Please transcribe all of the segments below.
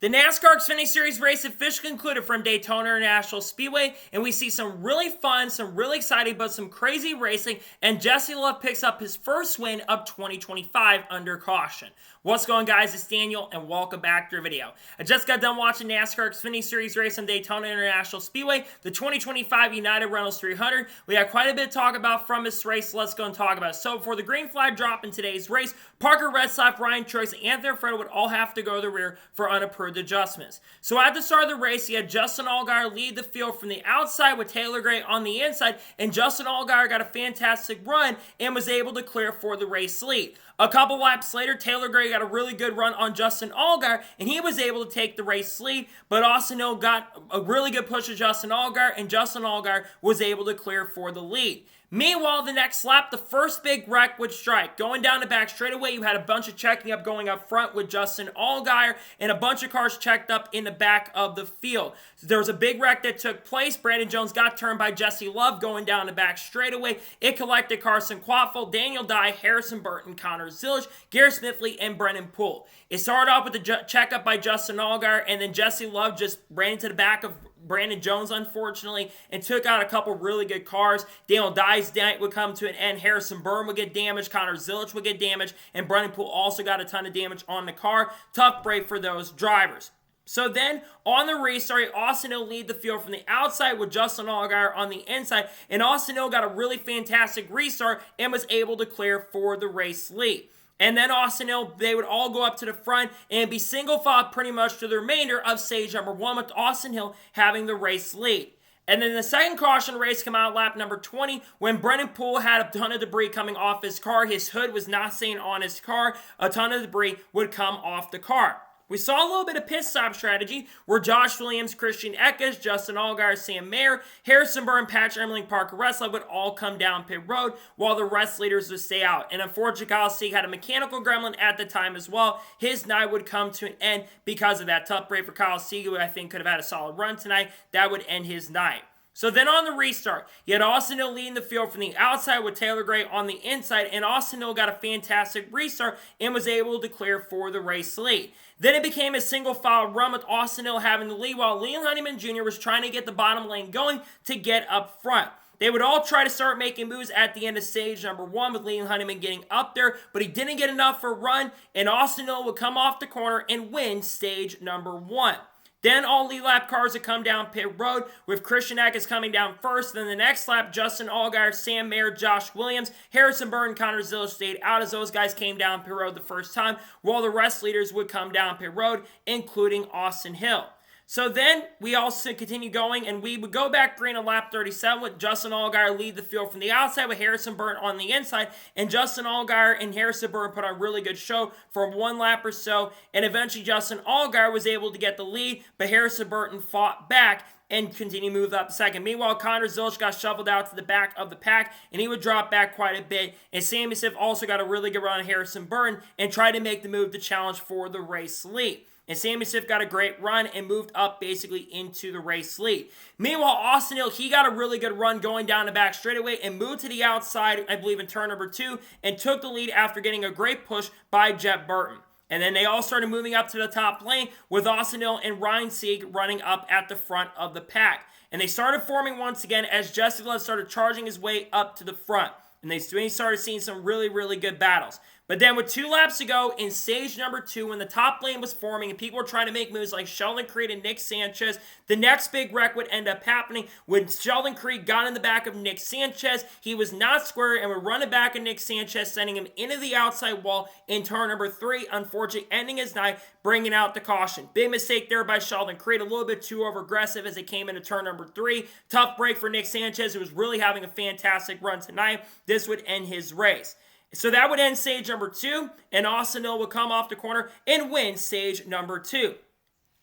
The NASCAR Xfinity Series race officially concluded from Daytona International Speedway, and we see some really fun, some really exciting, but some crazy racing, and Jesse Love picks up his first win of 2025 under caution. What's going on, guys? It's Daniel, and welcome back to your video. I just got done watching NASCAR Xfinity Series race on Daytona International Speedway, the 2025 United Rentals 300. We had quite a bit to talk about from this race. Let's go and talk about it. So, for the green flag drop in today's race, Parker Redsloff, Ryan Truex, and Anthony Fred would all have to go to the rear for unapproved adjustments. So at the start of the race, you had Justin Allgaier lead the field from the outside with Taylor Gray on the inside, and Justin Allgaier got a fantastic run and was able to clear for the race lead. A couple laps later, Taylor Gray got a really good run on Justin Allgaier, and he was able to take the race lead, but Austin Hill got a really good push of Justin Allgaier, and Justin Allgaier was able to clear for the lead. Meanwhile, the next lap, the first big wreck would strike. Going down the back straightaway, you had a bunch of checking up going up front with Justin Allgaier, and a bunch of cars checked up in the back of the field. So there was a big wreck that took place. Brandon Jones got turned by Jesse Love going down the back straightaway. It collected Carson Quaffel, Daniel Dye, Harrison Burton, Connor Zilisch, Garrett Smithley, and Brennan Poole. It started off with the checkup by Justin Allgaier, and then Jesse Love just ran into the back of Brandon Jones, unfortunately, and took out a couple really good cars. Daniel Dye's night would come to an end. Harrison Burton would get damaged. Connor Zilisch would get damaged. And Brennan Poole also got a ton of damage on the car. Tough break for those drivers. So then, on the restart, Austin Hill lead the field from the outside with Justin Allgaier on the inside. And Austin Hill got a really fantastic restart and was able to clear for the race lead. And then Austin Hill, they would all go up to the front and be single file pretty much to the remainder of stage number 1 with Austin Hill having the race lead. And then the second caution race came out lap number 20 when Brennan Poole had a ton of debris coming off his car. His hood was not staying on his car. A ton of debris would come off the car. We saw a little bit of pit stop strategy where Josh Williams, Christian Eckes, Justin Allgaier, Sam Mayer, Harrison Burton, Patrick Emmerling, Parker Redsloff would all come down pit road while the rest leaders would stay out. And unfortunately, Kyle Sieg had a mechanical gremlin at the time as well. His night would come to an end because of that tough break for Kyle Sieg, who I think could have had a solid run tonight. That would end his night. So then on the restart, you had Austin Hill leading the field from the outside with Taylor Gray on the inside, and Austin Hill got a fantastic restart and was able to clear for the race lead. Then it became a single file run with Austin Hill having the lead while Leland Honeyman Jr. was trying to get the bottom lane going to get up front. They would all try to start making moves at the end of stage number 1 with Leland Honeyman getting up there, but he didn't get enough for a run, and Austin Hill would come off the corner and win stage number 1. Then all lead lap cars would come down pit road with Christian Eckes coming down first. Then the next lap, Justin Allgaier, Sam Mayer, Josh Williams, Harrison Burton, Connor Zilisch stayed out as those guys came down pit road the first time, while the rest leaders would come down pit road, including Austin Hill. So then we also continue going, and we would go back green on lap 37 with Justin Allgaier lead the field from the outside with Harrison Burton on the inside, and Justin Allgaier and Harrison Burton put on a really good show for 1 lap or so, and eventually Justin Allgaier was able to get the lead, but Harrison Burton fought back and continue to move up the second. Meanwhile, Connor Zilisch got shuffled out to the back of the pack, and he would drop back quite a bit, and Sammy Siff also got a really good run on Harrison Burton and tried to make the move to challenge for the race lead. And Sammy Siff got a great run and moved up basically into the race lead. Meanwhile, Austin Hill, he got a really good run going down the back straightaway and moved to the outside, I believe in turn number 2, and took the lead after getting a great push by Jeb Burton. And then they all started moving up to the top lane with Austin Hill and Ryan Sieg running up at the front of the pack. And they started forming once again as Jesse Love started charging his way up to the front. And they started seeing some really, really good battles. But then with 2 laps to go in stage number 2, when the top lane was forming and people were trying to make moves like Sheldon Creed and Nick Sanchez, the next big wreck would end up happening when Sheldon Creed got in the back of Nick Sanchez. He was not square and would run it back of Nick Sanchez, sending him into the outside wall in turn number 3, unfortunately ending his night, bringing out the caution. Big mistake there by Sheldon Creed, a little bit too over-aggressive as it came into turn number 3. Tough break for Nick Sanchez, who was really having a fantastic run tonight. This would end his race. So that would end stage number 2, and Austin Hill would come off the corner and win stage number 2.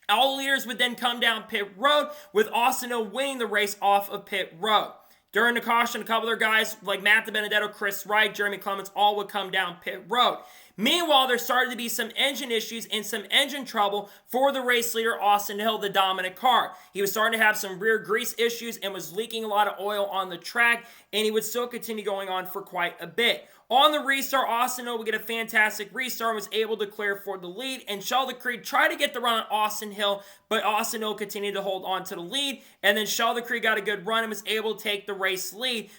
All leaders would then come down pit road, with Austin Hill winning the race off of pit road. During the caution, a couple other guys like Matt DiBenedetto, Chris Wright, Jeremy Clements, all would come down pit road. Meanwhile, there started to be some engine issues and some engine trouble for the race leader, Austin Hill, the dominant car. He was starting to have some rear grease issues and was leaking a lot of oil on the track, and he would still continue going on for quite a bit. On the restart, Austin Hill would get a fantastic restart and was able to clear for the lead, and Sheldon Creed tried to get the run on Austin Hill, but Austin Hill continued to hold on to the lead, and then Sheldon Creed got a good run and was able to take the race lead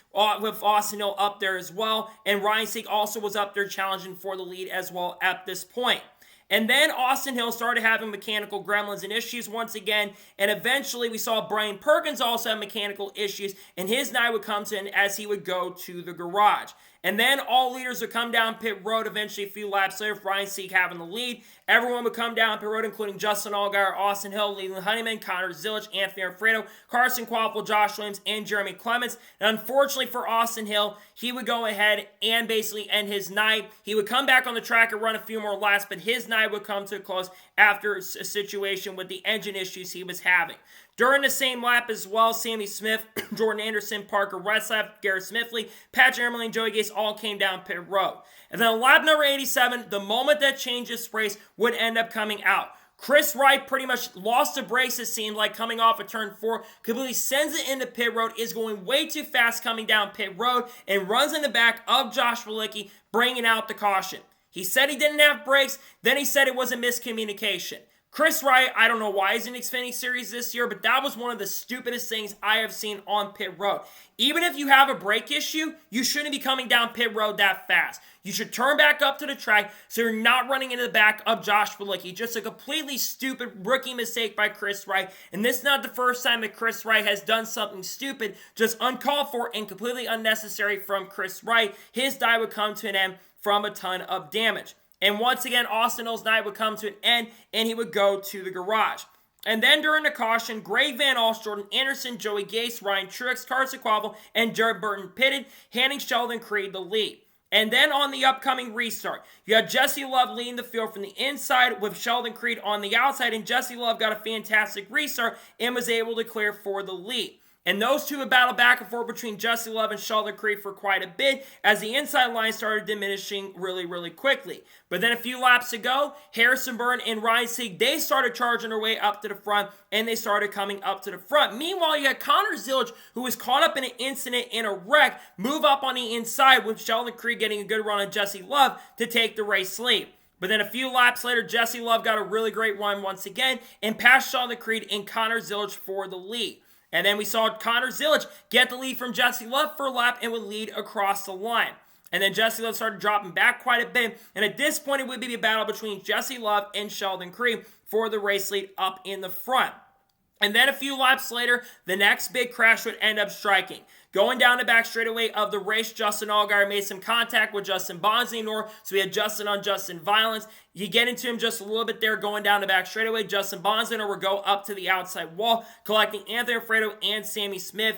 with Austin Hill up there as well, and Ryan Sieg also was up there challenging for the lead as well at this point. And then Austin Hill started having mechanical gremlins and issues once again, and eventually we saw Brian Perkins also have mechanical issues, and his night would come to an end as he would go to the garage. And then all leaders would come down pit road eventually a few laps later, Ryan Sieg having the lead. Everyone would come down pit road, including Justin Allgaier, Austin Hill, Leland Honeyman, Connor Zilisch, Anthony Alfredo, Carson Kvapil, Josh Williams, and Jeremy Clements. And unfortunately for Austin Hill, he would go ahead and basically end his night. He would come back on the track and run a few more laps, but his night would come to a close after a situation with the engine issues he was having. During the same lap as well, Sammy Smith, Jordan Anderson, Parker Retzlaff, Garrett Smithley, Patrick Emerling, and Joey Gase all came down pit road. And then on lap number 87, the moment that changed this race would end up coming out. Chris Wright pretty much lost the brakes, it seemed like, coming off of turn 4, completely sends it into pit road, is going way too fast coming down pit road, and runs in the back of Josh Bilicki, bringing out the caution. He said he didn't have brakes, then he said it was a miscommunication. Chris Wright, I don't know why he's in the Xfinity Series this year, but that was one of the stupidest things I have seen on pit road. Even if you have a brake issue, you shouldn't be coming down pit road that fast. You should turn back up to the track so you're not running into the back of Josh Bilicki. Just a completely stupid rookie mistake by Chris Wright. And this is not the first time that Chris Wright has done something stupid, just uncalled for and completely unnecessary from Chris Wright. His die would come to an end from a ton of damage. And once again, Austin Hill's night would come to an end, and he would go to the garage. And then during the caution, Greg Van Alst, Jordan Anderson, Joey Gase, Ryan Truex, Carson Kvapil, and Jared Burton pitted, handing Sheldon Creed the lead. And then on the upcoming restart, you had Jesse Love leading the field from the inside with Sheldon Creed on the outside, and Jesse Love got a fantastic restart and was able to clear for the lead. And those two would battle back and forth between Jesse Love and Sheldon Creed for quite a bit as the inside line started diminishing really quickly. But then a few laps ago, Harrison Burton and Ryan Sieg, they started charging their way up to the front, and they started coming up to the front. Meanwhile, you had Connor Zilisch, who was caught up in an incident in a wreck, move up on the inside with Sheldon Creed getting a good run on Jesse Love to take the race lead. But then a few laps later, Jesse Love got a really great run once again and passed Sheldon Creed and Connor Zilisch for the lead. And then we saw Connor Zilisch get the lead from Jesse Love for a lap and would lead across the line. And then Jesse Love started dropping back quite a bit. And at this point, it would be a battle between Jesse Love and Sheldon Creed for the race lead up in the front. And then a few laps later, the next big crash would end up striking. Going down the back straightaway of the race, Justin Allgaier made some contact with Justin Bonsignor, so we had Justin on Justin violence. You get into him just a little bit there, going down the back straightaway. Justin Bonsignor will go up to the outside wall, collecting Anthony Alfredo and Sammy Smith.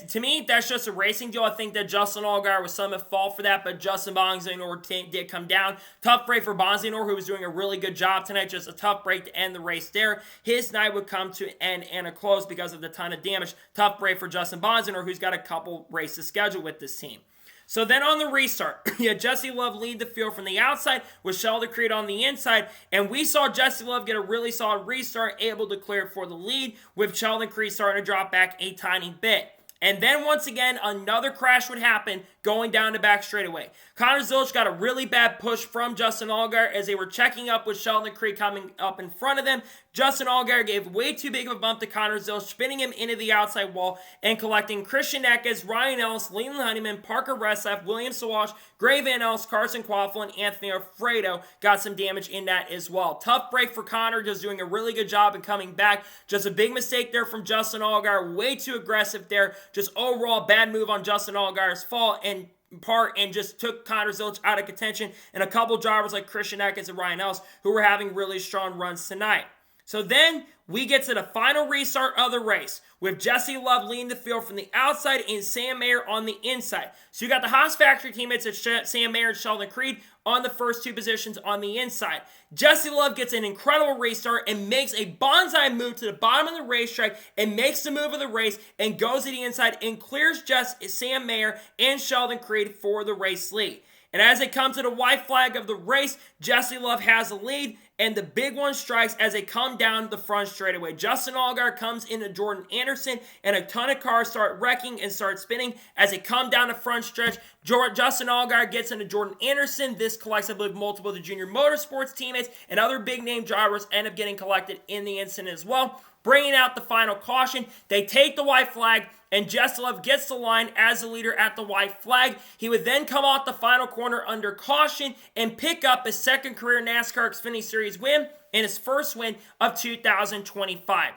To me, that's just a racing deal. I think that Justin Allgaier was some at fault for that, but Justin Bonsignor did come down. Tough break for Bonsignor, who was doing a really good job tonight. Just a tough break to end the race there. His night would come to an end and a close because of the ton of damage. Tough break for Justin Bonsignor, who's got a couple races scheduled with this team. So then on the restart, you had Jesse Love lead the field from the outside with Sheldon Creed on the inside, and we saw Jesse Love get a really solid restart, able to clear for the lead, with Sheldon Creed starting to drop back a tiny bit. And then once again, another crash would happen going down the back straightaway. Connor Zilisch got a really bad push from Justin Allgaier as they were checking up with Sheldon Creed coming up in front of them. Justin Allgaier gave way too big of a bump to Connor Zilisch, spinning him into the outside wall and collecting Christian Eckes, Ryan Ellis, Leland Honeyman, Parker Retzlaff, William Sawash, Gray Van Ellis, Carson Kvapil, and Anthony Alfredo got some damage in that as well. Tough break for Connor, just doing a really good job and coming back. Just a big mistake there from Justin Allgaier, way too aggressive there. Just overall bad move on Justin Allgaier's part and just took Connor Zilisch out of contention, and a couple drivers like Christian Eckes and Ryan Ellis who were having really strong runs tonight. So then we get to the final restart of the race with Jesse Love leading the field from the outside and Sam Mayer on the inside. So you got the Haas factory teammates of Sam Mayer and Sheldon Creed on the first two positions on the inside. Jesse Love gets an incredible restart and makes a bonsai move to the bottom of the racetrack and makes the move of the race and goes to the inside and clears Sam Mayer and Sheldon Creed for the race lead. And as they come to the white flag of the race, Jesse Love has the lead, and the big one strikes as they come down the front straightaway. Justin Allgaier comes into Jordan Anderson, and a ton of cars start wrecking and start spinning as they come down the front stretch. Justin Allgaier gets into Jordan Anderson. This collects, I believe, multiple of the Junior Motorsports teammates, and other big-name drivers end up getting collected in the incident as well. Bringing out the final caution, they take the white flag, and Jesse Love gets the line as the leader at the white flag. He would then come off the final corner under caution and pick up his second career NASCAR Xfinity Series win and his first win of 2025.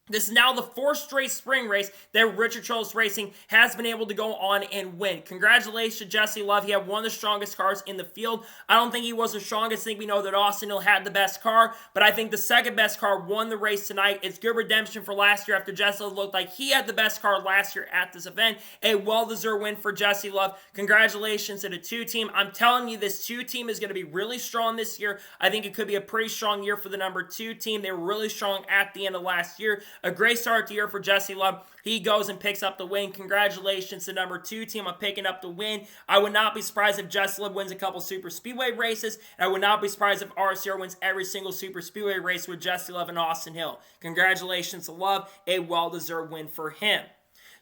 This is now the fourth straight spring race that Richard Childress Racing has been able to go on and win. Congratulations to Jesse Love. He had one of the strongest cars in the field. I don't think he was the strongest. I think we know that Austin Hill had the best car, but I think the second best car won the race tonight. It's good redemption for last year after Jesse Love looked like he had the best car last year at this event. A well-deserved win for Jesse Love. Congratulations to the 2 team. I'm telling you, this 2 team is going to be really strong this year. I think it could be a pretty strong year for the number 2 team. They were really strong at the end of last year. A great start to the year for Jesse Love. He goes and picks up the win. Congratulations to number 2 team on picking up the win. I would not be surprised if Jesse Love wins a couple Super Speedway races. And I would not be surprised if RCR wins every single Super Speedway race with Jesse Love and Austin Hill. Congratulations to Love. A well-deserved win for him.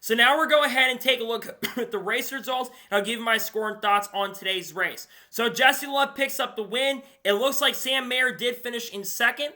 So now we're going ahead and take a look at the race results, and I'll give you my score and thoughts on today's race. So Jesse Love picks up the win. It looks like Sam Mayer did finish in second.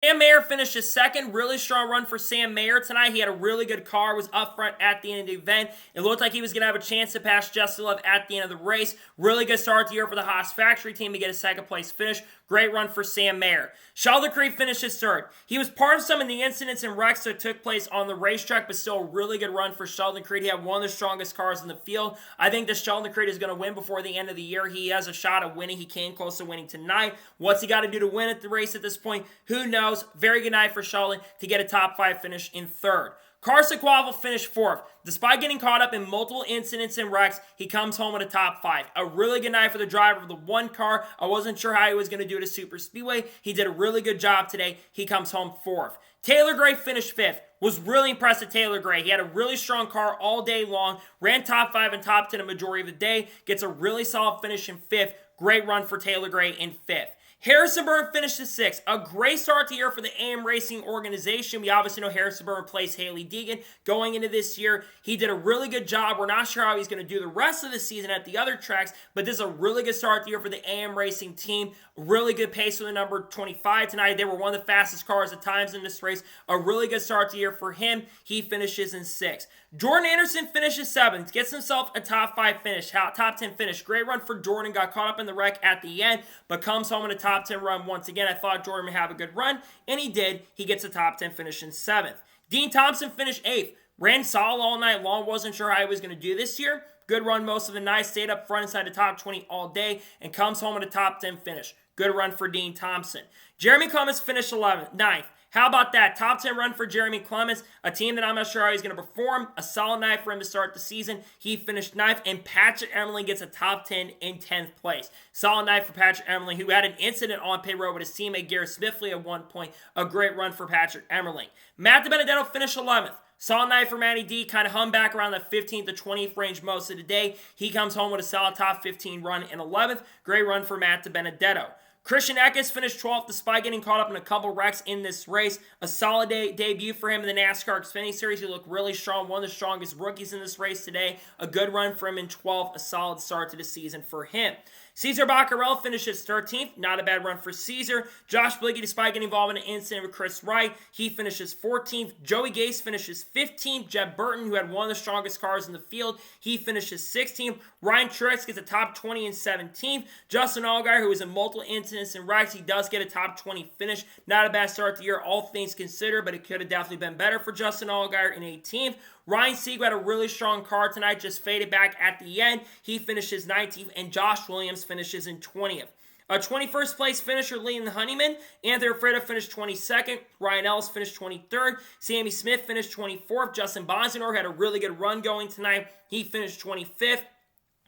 Sam Mayer finishes second. Really strong run for Sam Mayer tonight. He had a really good car, was up front at the end of the event. It looked like he was going to have a chance to pass Jesse Love at the end of the race. Really good start to the year for the Haas factory team to get a second place finish. Great run for Sam Mayer. Sheldon Creed finishes third. He was part of some of the incidents and wrecks that took place on the racetrack, but still a really good run for Sheldon Creed. He had one of the strongest cars in the field. I think that Sheldon Creed is going to win before the end of the year. He has a shot at winning. He came close to winning tonight. What's he got to do to win at the race at this point? Who knows? Very good night for Sheldon to get a top 5 finish in third. Carson Quavel finished fourth. Despite getting caught up in multiple incidents and wrecks, he comes home with a top 5. A really good night for the driver of the one car. I wasn't sure how he was going to do it at Super Speedway. He did a really good job today. He comes home fourth. Taylor Gray finished fifth. Was really impressed with Taylor Gray. He had a really strong car all day long. Ran top 5 and top 10 a majority of the day. Gets a really solid finish in fifth. Great run for Taylor Gray in fifth. Harrison Burton finished the 6th. A great start to the year for the AM Racing organization. We obviously know Harrison Burton plays Haley Deegan going into this year. He did a really good job. We're not sure how he's going to do the rest of the season at the other tracks, but this is a really good start to the year for the AM Racing team. Really good pace for the number 25 tonight. They were one of the fastest cars at times in this race. A really good start to the year for him. He finishes in 6th. Jordan Anderson finishes 7th. Gets himself a top 5 finish, top 10 finish. Great run for Jordan. Got caught up in the wreck at the end, but comes home in a top 10 run once again. I thought Jordan would have a good run, and he did. He gets a top 10 finish in 7th. Dean Thompson finished 8th. Ran solid all night long. Wasn't sure how he was going to do this year. Good run most of the night. Stayed up front inside the top 20 all day, and comes home with a top 10 finish. Good run for Dean Thompson. Jeremy Clements finished 9th. How about that? Top 10 run for Jeremy Clements, a team that I'm not sure how he's going to perform. A solid night for him to start the season. He finished 9th, and Patrick Emerling gets a top 10 in 10th place. Solid night for Patrick Emerling, who had an incident on pit road with his teammate Garrett Smithley at one point. A great run for Patrick Emerling. Matt DiBenedetto finished 11th. Solid night for Matty D, kind of hung back around the 15th to 20th range most of the day. He comes home with a solid top 15 run in 11th. Great run for Matt DiBenedetto. Christian Eckes finished 12th despite getting caught up in a couple wrecks in this race. A solid debut for him in the NASCAR Xfinity Series. He looked really strong. One of the strongest rookies in this race today. A good run for him in 12th. A solid start to the season for him. Cesar Baccarello finishes 13th. Not a bad run for Cesar. Josh Blicky, despite getting involved in an incident with Chris Wright, he finishes 14th. Joey Gase finishes 15th. Jeb Burton, who had one of the strongest cars in the field, he finishes 16th. Ryan Truex gets a top 20 and 17th. Justin Allgaier, who was in multiple incidents and wrecks, he does get a top 20 finish. Not a bad start to the year, all things considered, but it could have definitely been better for Justin Allgaier in 18th. Ryan Sieg had a really strong car tonight, just faded back at the end. He finishes 19th, and Josh Williams finishes in 20th. A 21st place finisher, Leland Honeyman. Anthony Freda finished 22nd. Ryan Ellis finished 23rd. Sammy Smith finished 24th. Justin Bonsignor had a really good run going tonight. He finished 25th.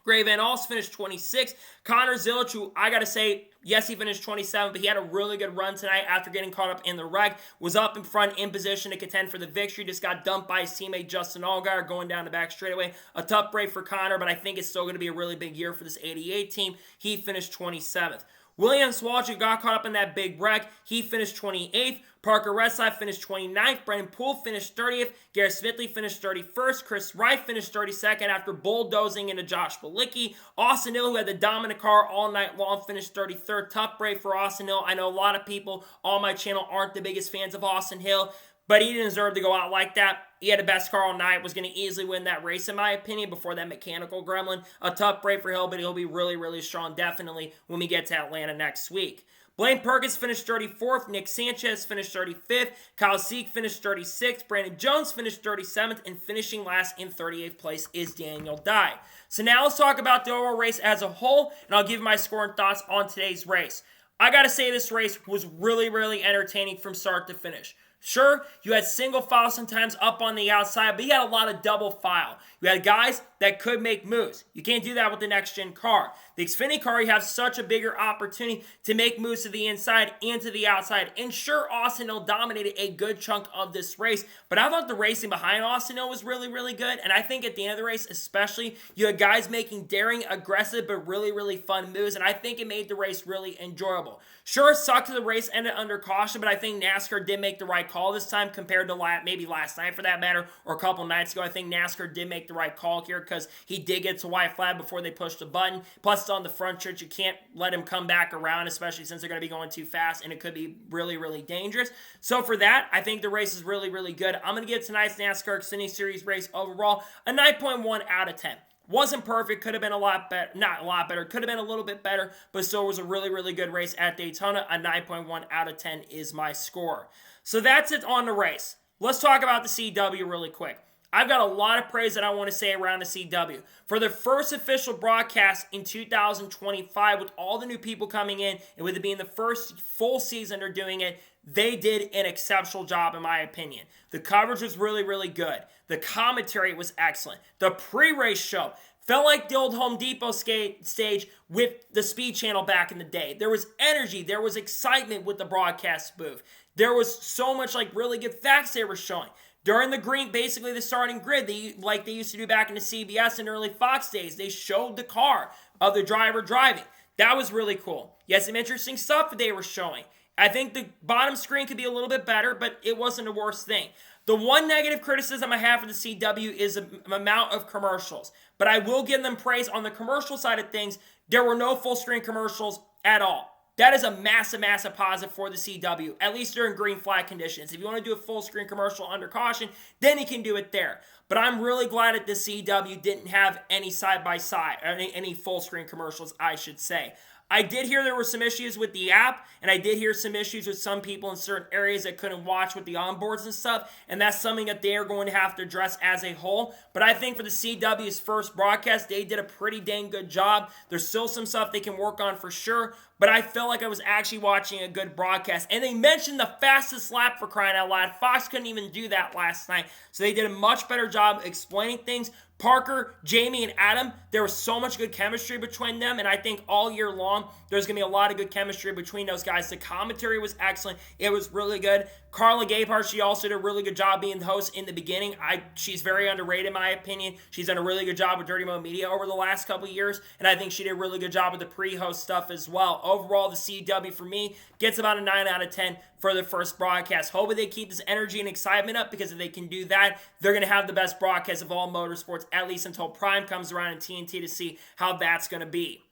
Gray Van Alst finished 26th. Connor Zilic, who I got to say, yes, he finished 27th, but he had a really good run tonight after getting caught up in the wreck. Was up in front in position to contend for the victory. Just got dumped by his teammate Justin Allgaier going down the back straightaway. A tough break for Connor, but I think it's still going to be a really big year for this 88 team. He finished 27th. William Swalch got caught up in that big wreck. He finished 28th. Parker Redside finished 29th. Brendan Poole finished 30th. Garrett Smithley finished 31st. Chris Wright finished 32nd after bulldozing into Josh Bilicki. Austin Hill, who had the dominant car all night long, finished 33rd. Tough break for Austin Hill. I know a lot of people on my channel aren't the biggest fans of Austin Hill, but he didn't deserve to go out like that. He had the best car all night, was going to easily win that race, in my opinion, before that mechanical gremlin. A tough break for Hill, but he'll be really, really strong, definitely, when we get to Atlanta next week. Blaine Perkins finished 34th. Nick Sanchez finished 35th. Kyle Seek finished 36th. Brandon Jones finished 37th. And finishing last in 38th place is Daniel Dye. So now let's talk about the overall race as a whole, and I'll give my score and thoughts on today's race. I got to say this race was really, really entertaining from start to finish. Sure, you had single file sometimes up on the outside, but you had a lot of double file. You had guys that could make moves. You can't do that with the next-gen car. The Xfinity car, you have such a bigger opportunity to make moves to the inside and to the outside. And sure, Austin Hill dominated a good chunk of this race, but I thought the racing behind Austin Hill was really, really good. And I think at the end of the race, especially, you had guys making daring, aggressive, but really, really fun moves, and I think it made the race really enjoyable. Sure, it sucked that the race ended under caution, but I think NASCAR did make the right call this time compared to maybe last night for that matter, or a couple nights ago. I think NASCAR did make the right call here because he did get to white flag before they pushed the button. Plus, it's on the front stretch. You can't let him come back around, especially since they're going to be going too fast, and it could be really, really dangerous. So for that, I think the race is really, really good. I'm going to give tonight's NASCAR Xfinity Series race overall a 9.1 out of 10. Wasn't perfect, could have been a lot better, not a lot better, could have been a little bit better, but still was a really, really good race at Daytona. A 9.1 out of 10 is my score. So that's it on the race. Let's talk about the CW really quick. I've got a lot of praise that I want to say around the CW. For their first official broadcast in 2025, with all the new people coming in, and with it being the first full season they're doing it, they did an exceptional job, in my opinion. The coverage was really, really good. The commentary was excellent. The pre-race show felt like the old Home Depot stage with the Speed Channel back in the day. There was energy. There was excitement with the broadcast booth. There was so much really good facts they were showing. During basically the starting grid, like they used to do back in the CBS and early Fox days, they showed the car of the driver driving. That was really cool. You had some interesting stuff that they were showing. I think the bottom screen could be a little bit better, but it wasn't the worst thing. The one negative criticism I have for the CW is the amount of commercials. But I will give them praise on the commercial side of things. There were no full screen commercials at all. That is a massive, massive positive for the CW, at least during green flag conditions. If you want to do a full screen commercial under caution, then you can do it there. But I'm really glad that the CW didn't have any side-by-side, any full screen commercials, I should say. I did hear there were some issues with the app, and I did hear some issues with some people in certain areas that couldn't watch with the onboards and stuff, and that's something that they are going to have to address as a whole. But I think for the CW's first broadcast, they did a pretty dang good job. There's still some stuff they can work on for sure, but I felt like I was actually watching a good broadcast. And they mentioned the fastest lap, for crying out loud. Fox couldn't even do that last night, so they did a much better job explaining things. Parker, Jamie, and Adam, there was so much good chemistry between them, and I think all year long, there's going to be a lot of good chemistry between those guys. The commentary was excellent. It was really good. Carla Gayhart, she also did a really good job being the host in the beginning. She's very underrated, in my opinion. She's done a really good job with Dirty Mo Media over the last couple of years, and I think she did a really good job with the pre-host stuff as well. Overall, the CW, for me, gets about a 9 out of 10 for the first broadcast. Hopefully they keep this energy and excitement up, because if they can do that, they're going to have the best broadcast of all motorsports, at least until Prime comes around in TNT, to see how that's going to be.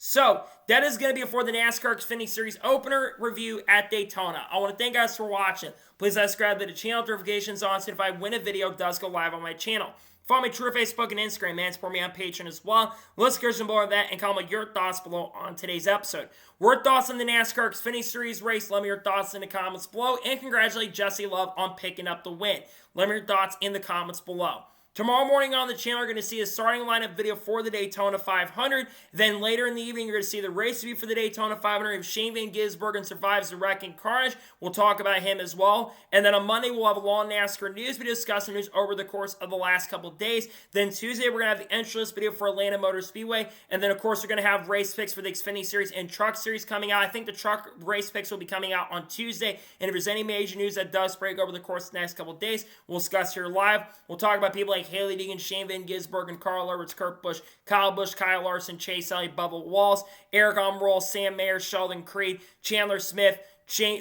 So, that is going to be it for the NASCAR Xfinity Series opener review at Daytona. I want to thank you guys for watching. Please subscribe to the channel, notifications on, so if I win a video, it does go live on my channel. Follow me through Facebook and Instagram, and support me on Patreon as well. Let's get some more of that, and comment your thoughts below on today's episode. Your thoughts on the NASCAR Xfinity Series race, let me your thoughts in the comments below, and congratulate Jesse Love on picking up the win. Let me your thoughts in the comments below. Tomorrow morning on the channel, you're going to see a starting lineup video for the Daytona 500. Then later in the evening, you're going to see the race review for the Daytona 500. If Shane Van Gisbergen survives the wreck and carnage, we'll talk about him as well. And then on Monday, we'll have a long NASCAR news video discussing news over the course of the last couple of days. Then Tuesday, we're going to have the entry list video for Atlanta Motor Speedway. And then, of course, we're going to have race picks for the Xfinity Series and Truck Series coming out. I think the Truck race picks will be coming out on Tuesday. And if there's any major news that does break over the course of the next couple of days, we'll discuss here live. We'll talk about people like Haley Deegan, Shane Van Gisbergen, Carl Edwards, Kurt Busch, Kyle Busch, Kyle Larson, Chase Elliott, Bubba Wallace, Eric Almirola, Sam Mayer, Sheldon Creed, Chandler Smith,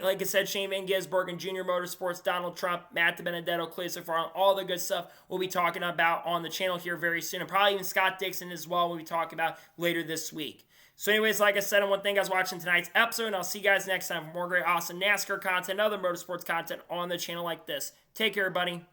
like I said, Shane Van Gisbergen, Junior Motorsports, Donald Trump, Matt DiBenedetto, Cleo Farhan, all the good stuff we'll be talking about on the channel here very soon. And probably even Scott Dixon as well we'll be talking about later this week. So anyways, like I said, I want to thank you guys for watching tonight's episode, and I'll see you guys next time for more great, awesome NASCAR content, other motorsports content on the channel like this. Take care, everybody.